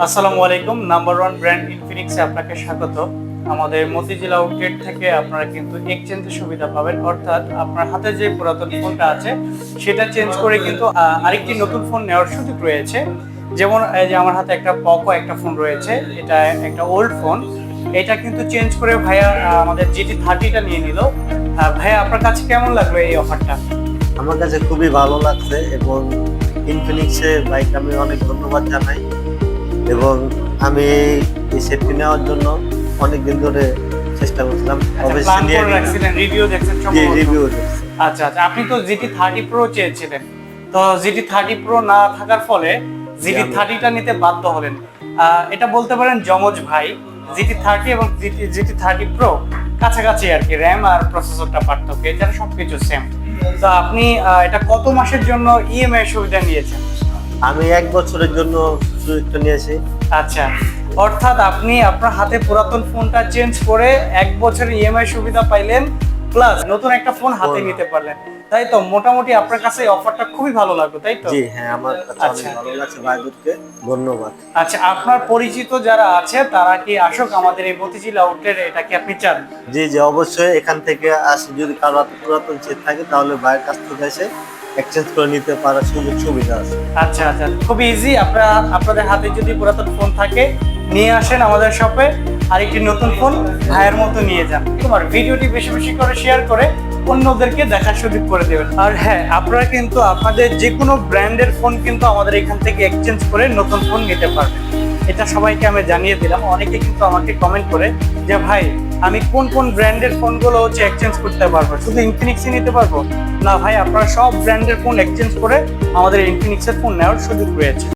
আসসালামু আলাইকুম। Number one brand ইনফিনিক্সে আপনাকে স্বাগত। আমাদের মতিঝিল আউটলেট থেকে আপনারা কিন্তু এক্সচেঞ্জের সুবিধা পাবেন, অর্থাৎ আপনার হাতে যে পুরাতন ফোনটা আছে সেটা চেঞ্জ করে কিন্তু আরেকটি নতুন ফোন নেওয়ার সুযোগ রয়েছে। যেমন এই যে আমার হাতে একটা পকো একটা ফোন রয়েছে, এটা একটা ওল্ড ফোন। এটা কিন্তু চেঞ্জ করে ভাইয়া আমাদের GT30টা নিয়ে নিল। ভাইয়া আপনার কাছে কেমন লাগলো এই অফারটা? আমার কাছে খুবই ভালো লাগছে এবং ইনফিনিক্সে বাইক আমি অনেক ধন্যবাদ জানাই। এবং আমি এই সেটটি নেওয়ার জন্য অনেকদিন ধরে চেষ্টা করছিলাম। রিভিউ দেখছেন? রিভিউ আচ্ছা আচ্ছা, আপনি তো GT30 Pro চেয়েছিলেন, তো GT30 Pro না থাকার ফলে GT30টা নিতে বাধ্য হলেন। এটা বলতে পারেন যমজ ভাই। GT30 এবং GT30 Pro কাছাকাছি আর কি, র্যাম আর প্রসেসরটা পার্থক্য, এছাড়া সবকিছু সেম। তো আপনি এটা কত মাসের জন্য ইএমআই সুবিধা নিয়েছেন? আমি 1 বছরের জন্য সুযোগটা নিয়েছি। আচ্ছা, অর্থাৎ আপনি আপনার হাতে পুরাতন ফোনটা চেঞ্জ করে 1 বছরের ইএমআই সুবিধা পাইলেন, প্লাস নতুন একটা ফোন হাতে নিতে পারলেন, তাই তো? মোটামুটি আপনার কাছে এই অফারটা খুবই ভালো লাগলো, তাই তো? জি হ্যাঁ, আমার কাছে অনেক ভালো লাগছে। ভাইদেরকে ধন্যবাদ। আচ্ছা, আপনার পরিচিত যারা আছে তারা কি আসুক আমাদের এই মতিঝিল আউটলেটে, এটা কি আপনি চান? জি জি, অবশ্যই এখান থেকে আসি। যদি কারো হাতে পুরাতন সেট থাকে তাহলে ভাইয়ের কাছ থেকে এসে এক্সচেঞ্জ করে নিতে পারার সুযোগ সুবিধা আছে। আচ্ছা আচ্ছা, খুবই ইজি। আপনাদের হাতে যদি পুরাতন ফোন থাকে নিয়ে আসেন আমাদের শপে, আর একটি নতুন ফোন ভাইয়ের মতো নিয়ে যান। তোমার ভিডিওটি বেশি বেশি করে শেয়ার করে অন্যদেরকে দেখার সুযোগ করে দেবেন। আর হ্যাঁ, আপনারা কিন্তু আপনাদের যে কোনো ব্র্যান্ডের ফোন কিন্তু আমাদের এখান থেকে এক্সচেঞ্জ করে নতুন ফোন নিতে পারবেন। এটা সবাইকে আমি জানিয়ে দিলাম। অনেকে কিন্তু আমাকে কমেন্ট করে যে ভাই, আমি কোন কোন ব্র্যান্ডের ফোনগুলো এক্সচেঞ্জ করতে পারবো, শুধু ইনফিনিক্সই নিতে পারবো? না ভাই, আপনারা সব ব্র্যান্ডের ফোন এক্সচেঞ্জ করে আমাদের ইনফিনিক্সের ফোন নেওয়ার সুযোগ রয়েছে।